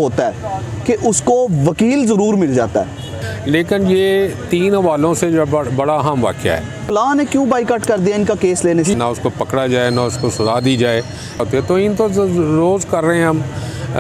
होता है कि उसको वकील ज़रूर मिल जाता है, लेकिन ये 3 हवालों से जो बड़ा अहम वाक़या है। अल्लाह ने क्यों बाइकाट कर दिया इनका केस लेने से? ना उसको पकड़ा जाए ना उसको सजा दी जाए। तो इन तो रोज़ कर रहे हैं, हम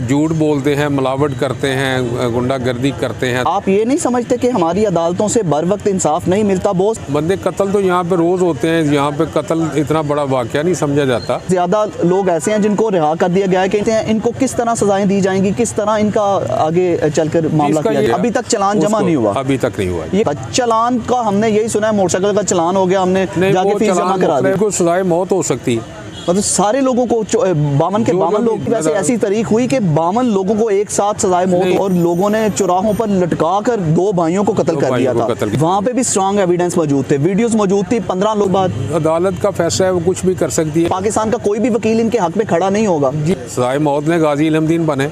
झूठ बोलते हैं, मिलावट करते हैं, गुंडागर्दी करते हैं। आप ये नहीं समझते कि हमारी अदालतों से बर वक्त इंसाफ नहीं मिलता? बहुत बंदे कत्ल तो यहाँ पे रोज़ होते हैं, यहाँ पे कत्ल इतना बड़ा वाक़या नहीं समझा जाता। ज़्यादा लोग ऐसे हैं जिनको रिहा कर दिया गया है, कहते हैं इनको किस तरह सजाएं दी जाएंगी, किस तरह इनका आगे चलकर मामला किया जाए। अभी तक चलान जमा नहीं हुआ, अभी तक नहीं हुआ। ये चलान का हमने यही सुना है, मोटरसाइकिल का चलान हो गया, हमने जाके फीस जमा करा दी। को सजाए मौत हो सकती है। मतलब सारे लोगों को 52 के 52 लोग, वैसे ऐसी तारीख हुई कि 52 लोगों को एक साथ सजाए मौत, और लोगों ने चौराहों पर लटका कर 2 भाइयों को कत्ल कर दिया था। वहाँ पे भी स्ट्रांग एविडेंस मौजूद थे, वीडियोस मौजूद थी। 15 लोग बाद अदालत का फैसला है, वो कुछ भी कर सकती है। पाकिस्तान का कोई भी वकील इनके हक में खड़ा नहीं होगा। सजाए मौत ने गाजी इल्मुद्दीन बने,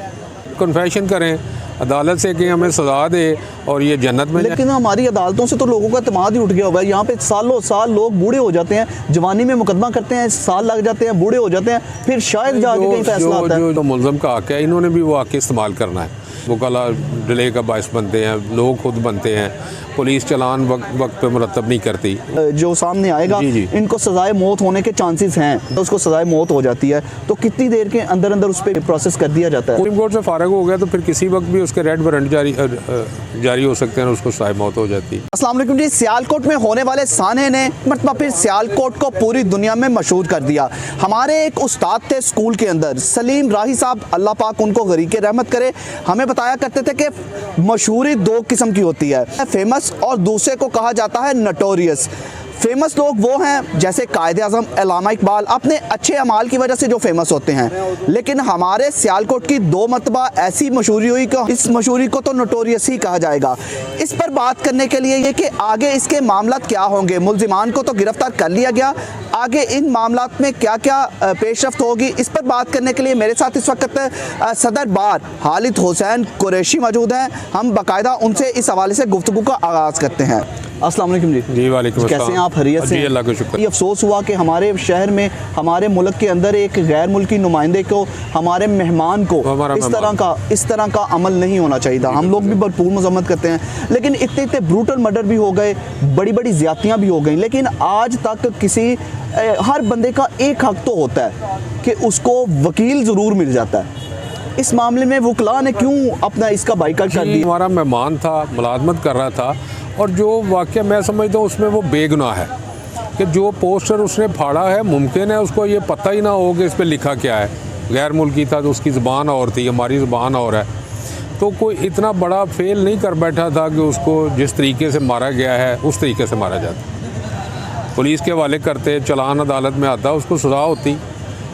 कन्फेशन करें अदालत से कि हमें सजा दे और ये जन्नत में। लेकिन हमारी अदालतों से तो लोगों का एतमाद ही उठ गया हुआ है। यहाँ पे सालों साल लोग बूढ़े हो जाते हैं, जवानी में मुकदमा करते हैं, साल लग जाते हैं, बूढ़े हो जाते हैं, फिर शायद जाके कहीं फैसला आता है। जो मुल्ज़म का हक है, इन्होंने भी वो हक इस्तेमाल करना है। वकाला डिले का बायस बनते हैं, लोग खुद बनते हैं, पुलिस चलान वक्त पे मुरतब नहीं करती। जो सामने आएगा इनको सजाए मौत होने के चांसेस हैं, तो उसको सजाए मौत हो जाती है, तो कितनी देर के अंदर अंदर उस पर प्रोसेस कर दिया जाता है? सुप्रीम कोर्ट से फारग हो गया तो फिर किसी वक्त भी उसके रेड वारंट जारी हो सकते हैं, उसको सजाए मौत हो जाती है। अस्सलाम वालेकुम जी। सियालकोट में होने वाले साने ने मरतबा फिर सियालकोट को पूरी दुनिया में मशहूर कर दिया। हमारे एक उस्ताद थे स्कूल के अंदर, सलीम राही साहब, अल्लाह पाक उनको गरीक़े रहमत करे, हमें बताया करते थे कि मशहूरी 2 किस्म की होती है, फेमस और दूसरे को कहा जाता है नटोरियस। फेमस लोग वो हैं जैसे कायदे आज़म अल्लामा इकबाल, अपने अच्छे अमाल की वजह से जो फेमस होते हैं। लेकिन हमारे सियालकोट की 2 मरतबा ऐसी मशहूरी हुई कि इस मशहूरी को तो नटोरियस ही कहा जाएगा। इस पर बात करने के लिए ये कि आगे इसके मामला क्या होंगे, मुल्जिमान को तो गिरफ्तार कर लिया गया, आगे इन मामलात में क्या क्या पेशरफ्त होगी, इस पर बात करने के लिए मेरे साथ इस वक्त सदर बार खालिद हुसैन कुरैशी मौजूद हैं। हम बाकायदा उनसे इस हवाले से गुफ्तगू का आगाज़ करते हैं। अस्सलाम वालेकुम जी। जी वालेकुम कैसे हैं आप? खैरियत से? अल्लाह का शुक्र। ये अफसोस हुआ कि हमारे शहर में, हमारे मुल्क के अंदर एक गैर मुल्की नुमाइंदे को, हमारे मेहमान को इस तरह का अमल नहीं होना चाहिए था। हम लोग भी भरपूर मजम्मत करते हैं, लेकिन इतने ब्रूटल मर्डर भी हो गए, बड़ी बड़ी ज़्यादतियाँ भी हो गई, लेकिन आज तक किसी हर बंदे का एक हक तो होता है कि उसको वकील ज़रूर मिल जाता है। इस मामले में वकला ने क्यों अपना इसका बाइकाट कर दिया? हमारा मेहमान था, मुलाजमत कर रहा था, और जो वाक़या मैं समझता हूँ उसमें वो बेगुनाह है कि जो पोस्टर उसने फाड़ा है, मुमकिन है उसको ये पता ही ना हो कि इस पर लिखा क्या है। गैर मुल्की था तो उसकी ज़बान और थी, हमारी ज़बान और है, तो कोई इतना बड़ा फेल नहीं कर बैठा था कि उसको जिस तरीके से मारा गया है उस तरीके से मारा जाता। पुलिस के हवाले करते, चलान अदालत में आता, उसको सज़ा होती।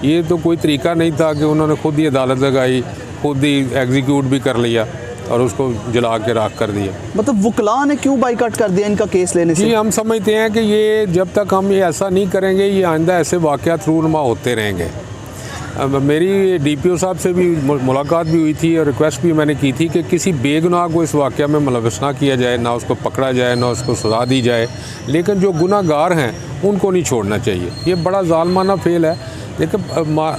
ये तो कोई तरीका नहीं था कि उन्होंने खुद ही अदालत लगाई, खुद ही एग्जीक्यूट भी कर लिया और उसको जला के राख कर दिया। मतलब वकला ने क्यों बाइकाट कर दिया इनका केस लेने से? जी, हम समझते हैं कि ये जब तक हम ये ऐसा नहीं करेंगे, ये आइंदा ऐसे वाक़यात रूनुमा होते रहेंगे। मेरी DPO साहब से भी मुलाकात भी हुई थी और रिक्वेस्ट भी मैंने की थी कि किसी बेगुनाह को इस वाक़या में मुलव्वस ना किया जाए, ना उसको पकड़ा जाए, ना उसको सज़ा दी जाए, लेकिन जो गुनाहगार हैं उनको नहीं छोड़ना चाहिए। ये बड़ा ज़ालमाना फेल है। लेकिन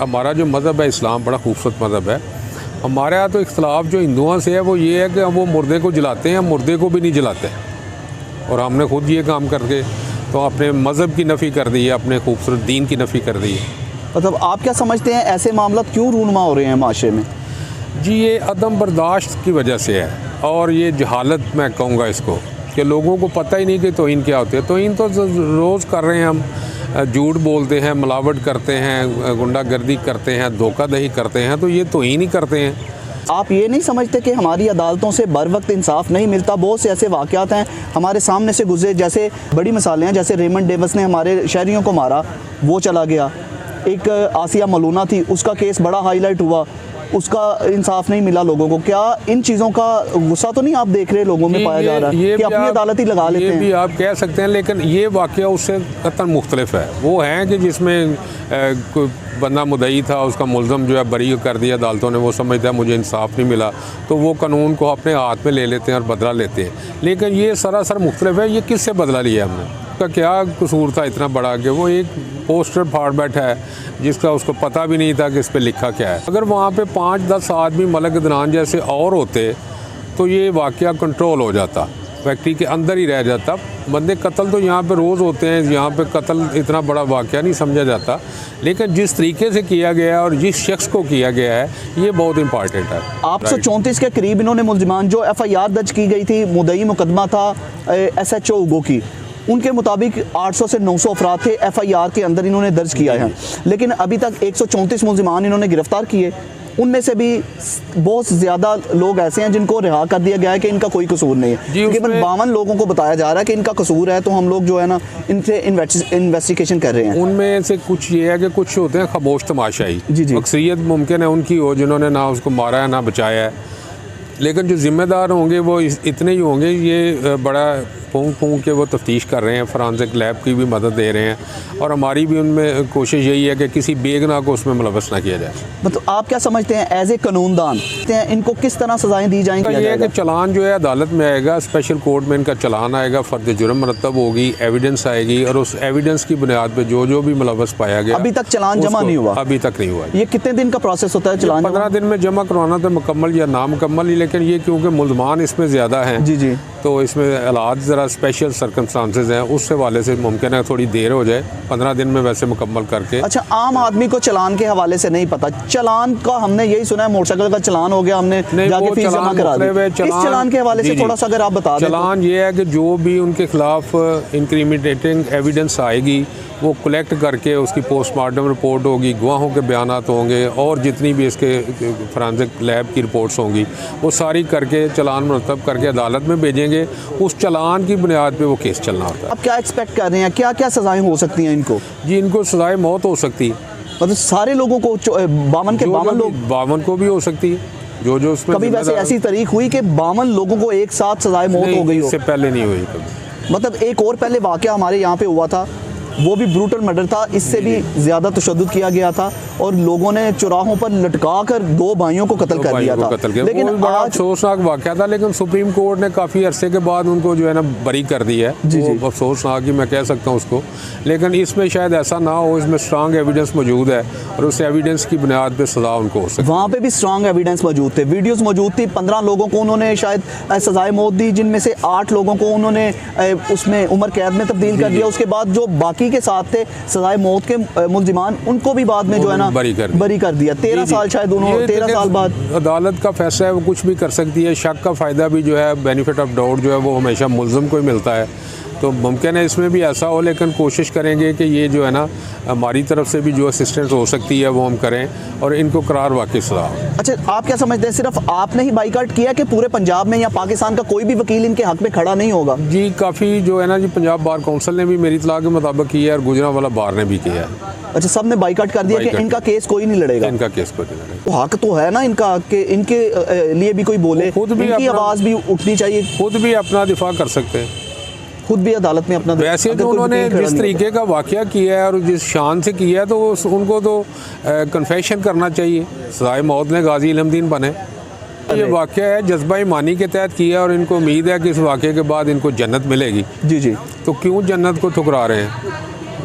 हमारा जो मज़हब है इस्लाम बड़ा खूबसूरत मज़हब है। हमारे यहाँ तो इख्तलाफ जो हिंदुओं से है वो ये है कि वो मुर्दे को जलाते हैं, मुर्दे को भी नहीं जलाते, और हमने खुद ये काम करके तो अपने मज़हब की नफ़ी कर दी है, अपने खूबसूरत दीन की नफ़ी कर दी है। मतलब आप क्या समझते हैं ऐसे मामला क्यों रूनुमा हो रहे हैं माशरे में? जी, ये अदम बर्दाश्त की वजह से है, और ये जहालत मैं कहूँगा इसको, कि लोगों को पता ही नहीं कि तौहीन क्या होती है। तौहीन तो रोज़ कर रहे हैं हम, झूठ बोलते हैं, मिलावट करते हैं, गुंडागर्दी करते हैं, धोखाधड़ी करते हैं, तो ये तौहीन ही करते हैं। आप ये नहीं समझते कि हमारी अदालतों से बर वक्त इंसाफ नहीं मिलता? बहुत से ऐसे वाक़यात हैं हमारे सामने से गुजरे, जैसे बड़ी मिसालें हैं, जैसे रेमंड डेविस ने हमारे शहरियों को मारा, वो चला गया। एक आसिया मलूना थी, उसका केस बड़ा हाईलाइट हुआ, उसका इंसाफ नहीं मिला लोगों को। क्या इन चीज़ों का गुस्सा तो नहीं आप देख रहे लोगों में पाया जा रहा है कि अपनी अदालत ही लगा लेते हैं? ये भी आप कह सकते हैं, लेकिन ये वाक़या उससे कतई मुख्तलिफ है। वो है कि जिसमें कोई बंदा मुद्दई था, उसका मुल्ज़म जो है बरी कर दिया अदालतों ने, वो समझता है मुझे इंसाफ नहीं मिला, तो वो कानून को अपने हाथ में ले लेते हैं और बदला लेते हैं। लेकिन ये सरासर मुख्तलिफ है। ये किससे बदला लिया हमने? उसका क्या कसूर था इतना बड़ा कि वो एक पोस्टर फाड़ बैठा है जिसका उसको पता भी नहीं था कि इस पे लिखा क्या है। अगर वहाँ पे 5-10 आदमी मलक अदनान जैसे और होते तो ये वाक़या कंट्रोल हो जाता, फैक्ट्री के अंदर ही रह जाता। बंदे कत्ल तो यहाँ पे रोज़ होते हैं, यहाँ पे कत्ल इतना बड़ा वाक़या नहीं समझा जाता, लेकिन जिस तरीके से किया गया है और जिस शख्स को किया गया है ये बहुत इंपॉर्टेंट है। 834 के करीब इन्होंने मुल्जिमान, जो FIR दर्ज की गई थी, मुद्दई मुकदमा था SHO उगो की, उनके मुताबिक 800 से 900 अफराद थे FIR के अंदर इन्होंने दर्ज किया है, लेकिन अभी तक 134 मुल्जिमान इन्होंने गिरफ्तार किए। उनमें से भी बहुत ज़्यादा लोग ऐसे हैं जिनको रिहा कर दिया गया है कि इनका कोई कसूर नहीं है। तकरीबन 52 लोगों को बताया जा रहा है कि इनका कसूर है, तो हम लोग जो है ना इनसे इन्वेस्टिगेशन कर रहे हैं। उनमें से कुछ ये है कि कुछ होते हैं खामोश तमाशाई, अक्सरियत मुमकिन है उनकी हो जिन्होंने ना उसको मारा है ना बचाया है, लेकिन जो ज़िम्मेदार होंगे वो इतने ही होंगे। ये बड़ा फूंक के वो तफ्तीश कर रहे हैं, फॉरेंसिक लैब की भी मदद दे रहे हैं और हमारी भी उनमें कोशिश यही है कि किसी बेगुनाह को उसमें मुलव्वस ना किया जाए। मतलब आप क्या समझते हैं एज ए कानूनदान इनको किस तरह सज़ाएं दी जाएंगी? ये है कि चलान जो है अदालत में आएगा, स्पेशल कोर्ट में इनका चलान आएगा, फर्द जुर्म मरतब होगी, एविडेंस आएगी और उस एविडेंस की बुनियाद पर जो भी मुलव्वस पाया गया। अभी तक चलान जमा नहीं हुआ? अभी तक नहीं हुआ। ये कितने दिन का प्रोसेस होता है चलान? 15 दिन में जमा करवाना तो मुकम्मल या नामुकम्मल ही, लेकिन ये क्योंकि मुल्ज़मान इसमें ज़्यादा हैं जी तो इसमें हालात ज़रा स्पेशल सर्कमस्टांसेस हैं, उस हवाले से मुमकिन है थोड़ी देर हो जाए। 15 दिन में वैसे मुकम्मल करके। अच्छा, आम आदमी को चलान के हवाले से नहीं पता, चलान का हमने यही सुना है मोटरसाइकिल का चलान हो गया, हमने जाके फीस जमा करा दी। इस चलान के हवाले से थोड़ा सा अगर आप बता दें। चलान ये है कि जो भी उनके खिलाफ इंक्रीमिनेटिंग एविडेंस आएगी वो कलेक्ट करके उसकी पोस्टमार्टम रिपोर्ट होगी, गवाहों के बयानात होंगे और जितनी भी इसके फॉरेंसिक लैब की रिपोर्ट्स होंगी वो सारी करके चलान मुरतब करके अदालत में भेजेंगे। उस चलान की बुनियाद पे वो केस चलना होता है। अब क्या एक्सपेक्ट कर रहे हैं, क्या क्या सज़ाएं हो सकती हैं इनको? जी, इनको सज़ाए मौत हो सकती है। मतलब सारे लोगों को 52 को भी हो सकती है। जो उसमें कभी वैसे ऐसी तारीख हुई कि 52 लोगों को एक साथ सज़ाए मौत हो गई हो? इससे पहले नहीं हुई कभी। मतलब एक और पहले वाक़या हमारे यहाँ पे हुआ था, वो भी ब्रूटल मर्डर था, इससे भी ज़्यादा तशद्दुद किया गया था और लोगों ने चौराहों पर लटका कर 2 भाइयों को कत्ल कर दिया था। लेकिन बड़ा अफसोसनाक वाक़या था, लेकिन सुप्रीम कोर्ट ने काफ़ी अरसे के बाद उनको जो है ना बरी कर दिया है। वो अफसोसनाक ही मैं कह सकता हूँ उसको, लेकिन इसमें शायद ऐसा ना हो, इसमें स्ट्रांग एविडेंस मौजूद है और उस एविडेंस की बुनियाद पर सज़ा उनको हो सकती है। वहाँ पर भी स्ट्रांग एविडेंस मौजूद थे, वीडियोज़ मौजूद थी। 15 लोगों को उन्होंने शायद सज़ाए मौत दी, जिनमें से 8 लोगों को उन्होंने उसमें उम्र कैद में तब्दील कर दिया। उसके बाद जो बाकी के साथ थे सजाए मौत के मुल्जिमान, उनको भी बाद में जो है ना बरी कर दिया। 13 साल शायद उन्होंने 13 साल बाद अदालत का फैसला है, वो कुछ भी कर सकती है। शक का फ़ायदा भी जो है, बेनिफिट ऑफ डाउट जो है वो हमेशा मुल्ज़िम को ही मिलता है, तो मुमकिन है इसमें भी ऐसा हो, लेकिन कोशिश करेंगे कि ये जो है ना हमारी तरफ से भी जो असिस्टेंस हो सकती है वो हम करें और इनको करार वाकई सजा। अच्छा, आप क्या समझते हैं सिर्फ आपने ही बाइकाट किया कि पूरे पंजाब में या पाकिस्तान का कोई भी वकील इनके हक में खड़ा नहीं होगा? जी, काफ़ी जो है ना जी, पंजाब बार काउंसिल ने भी मेरी इत्तला के मुताबिक किया है और गुजरांवाला बार ने भी किया है। अच्छा, सब ने बाइकाट कर दिया कि इनका केस कोई नहीं लड़ेगा? इनका केस कोई नहीं लड़ेगा। तो हक तो है ना इनका कि इनके लिए भी कोई बोले, खुद भी इनकी आवाज़ भी उठनी चाहिए, खुद भी अपना दिफा कर सकते हैं, खुद भी अदालत में अपना। वैसे तो उन्होंने जिस तरीके का वाक़या किया है और जिस शान से किया है तो उनको तो कन्फेशन करना चाहिए। सजाए मौत ने गाजी इल्मदीन बने। ये वाक़या है जज्बा ईमानी के तहत किया और इनको उम्मीद है कि इस वाक़े के बाद इनको जन्नत मिलेगी। जी, तो क्यों जन्नत को ठुकरा रहे हैं?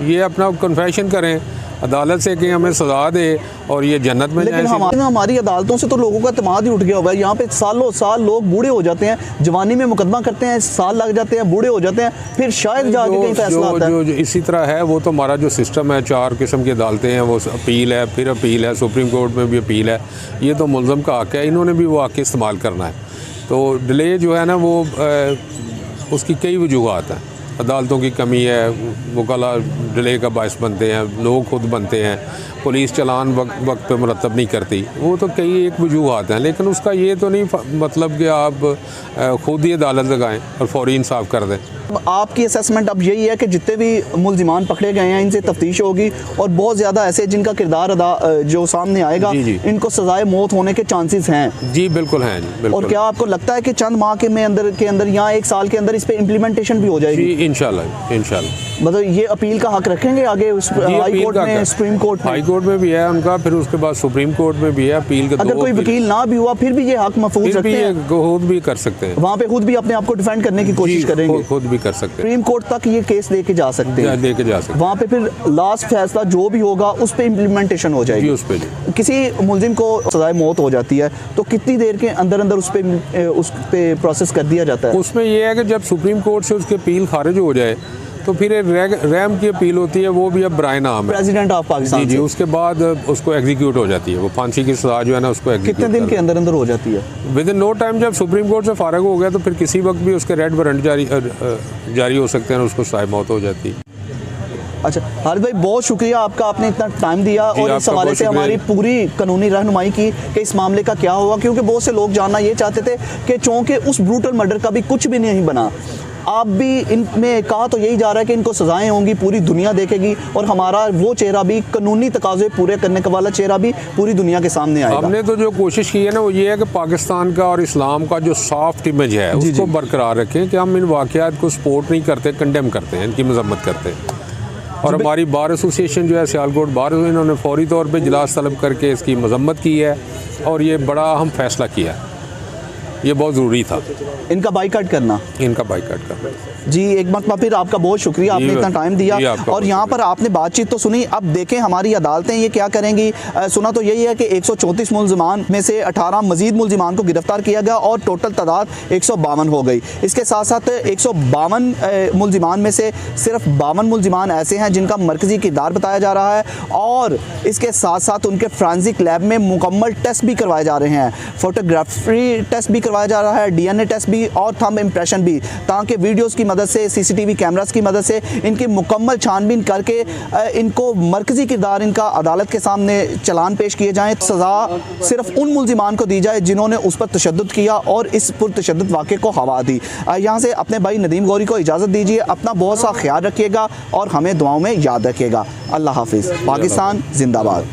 ये अपना कन्फेशन करें अदालत से कि हमें सजा दे और ये जन्नत में लेकिन हमारी अदालतों से तो लोगों का एतमाद ही उठ गया हुआ है। यहाँ पे सालों साल लोग बूढ़े हो जाते हैं, जवानी में मुकदमा करते हैं, साल लग जाते हैं, बूढ़े हो जाते हैं, फिर शायद जाके कहीं फैसला आता है। जो इसी तरह है वो तो हमारा जो सिस्टम है, 4 किस्म की अदालतें हैं, वो अपील है, फिर अपील है, सुप्रीम कोर्ट में भी अपील है। ये तो मुल्ज़म का हक़ है, इन्होंने भी वो हक़ इस्तेमाल करना है। तो डिले जो है ना वो उसकी कई वजूहात हैं। अदालतों की कमी है, वकला डिले का बायस बनते हैं, लोग खुद बनते हैं, पुलिस चलान वक्त पे मुरतब नहीं करती, वो तो कई एक वजूहात हैं। लेकिन उसका ये तो नहीं मतलब कि आप खुद ही अदालत लगाएं और फौरी इंसाफ कर दें। आपकी असेसमेंट अब यही है कि जितने भी मुल्जिमान पकड़े गए हैं इनसे तफ्तीश होगी और बहुत ज़्यादा ऐसे जिनका किरदार जो सामने आएगा, इनको सजाए मौत होने के चांसेस हैं? जी बिल्कुल हैं जी, बिल्कुल। और क्या आपको लगता है कि चंद माह के अंदर या 1 साल के अंदर इस पर इम्प्लीमेंटेशन भी हो जाएगी? जी इंशाल्लाह। मतलब ये अपील का हक रखेंगे आगे उस हाई कोर्ट में, सुप्रीम कोर्ट में? हाई कोर्ट में भी है उनका, फिर उसके बाद सुप्रीम कोर्ट में भी है अपील के। अगर कोई वकील ना भी हुआ फिर भी ये हक महफूज रखते हैं, खुद भी कर सकते हैं, वहाँ पे खुद भी अपने आप को डिफेंड करने की कोशिश करेंगे, खुद भी कर सकते हैं, सुप्रीम कोर्ट तक ये केस लेके जा सकते हैं, लेके जा सकते हैं। वहाँ पे फिर लास्ट फैसला जो भी होगा उस पे इम्प्लीमेंटेशन हो जाएगी। उस पे किसी मुलजिम को सजाए मौत हो जाती है तो कितनी देर के अंदर अंदर उस पे प्रोसेस कर दिया जाता है? उसमें ये है कि जब सुप्रीम कोर्ट से उसकी अपील खारिज हो जाए तो फिर रैम की अपील होती है, वो भी अब बराए नाम है प्रेसिडेंट ऑफ पाकिस्तान जी। उसके बाद उसको एग्जीक्यूट हो जाती है, वो फांसी की सजा जो है ना उसको कितने दिन के अंदर अंदर हो जाती है? Within no time. जब सुप्रीम कोर्ट से फारग हो गया तो फिर किसी वक्त भी उसके रेड वारंट जारी हो सकते हैं, उसको सजाए मौत हो जाती है। अच्छा हारिस भाई, बहुत शुक्रिया आपका, आपने इतना टाइम दिया और इस हवाले से हमारी पूरी कानूनी रहनुमाई की कि इस मामले का क्या हुआ, क्योंकि बहुत से लोग जानना ये चाहते थे कि चूंकि उस ब्रूटल मर्डर का भी कुछ भी नहीं बना, आप भी इनमें कहा तो यही जा रहा है कि इनको सजाएं होंगी, पूरी दुनिया देखेगी और हमारा वो चेहरा भी, कानूनी तकाजे पूरे करने का वाला चेहरा भी पूरी दुनिया के सामने आएगा। हमने तो जो कोशिश की है ना वो ये है कि पाकिस्तान का और इस्लाम का जो सॉफ्ट इमेज है उसको बरकरार रखें, कि हम इन वाक़यात को सपोर्ट नहीं करते, कंडेम करते हैं, इनकी मजम्मत करते हैं। और हमारी बार एसोसिएशन जो है सियालकोट बार, इन्होंने फौरी तौर पे इजलास तलब करके इसकी मजम्मत की है और ये बड़ा अहम फैसला किया, ये बहुत ज़रूरी था इनका बाइकाट करना, जी। एक मरतबा फिर आपका बहुत शुक्रिया, आपने इतना टाइम दिया और यहाँ पर आपने बातचीत तो सुनी। अब देखें हमारी अदालतें ये क्या करेंगी। सुना तो यही है कि 134 मुलजिमान में से 18 मजीद मुलजिमान को गिरफ्तार किया गया और टोटल तादाद 152 हो गई। इसके साथ साथ 152 मुलजिमान में से सिर्फ 52 मुलजिमान ऐसे हैं जिनका मरकज़ी किरदार बताया जा रहा है और इसके साथ साथ उनके फ्रांसिक लैब में मुकम्मल टेस्ट भी करवाए जा रहे हैं, फोटोग्राफी टेस्ट भी करवाया जा रहा है, DNA टेस्ट भी और थंब इम्प्रेशन भी, ताकि वीडियोस की मदद से, CCTV कैमरास की मदद से इनकी मुकम्मल छानबीन करके इनको मरकज़ी किरदार इनका अदालत के सामने चलान पेश किए जाएँ। सज़ा सिर्फ उन मुलजिमान को दी जाए जिन्होंने उस पर तशद्दुद किया और इस पुरतशद्दुद वाक़े को हवा दी। यहाँ से अपने भाई नदीम गौरी को इजाज़त दीजिए, अपना बहुत सा ख्याल रखिएगा और हमें दुआओं में याद रखिएगा। अल्लाह हाफिज़। पाकिस्तान जिंदाबाद।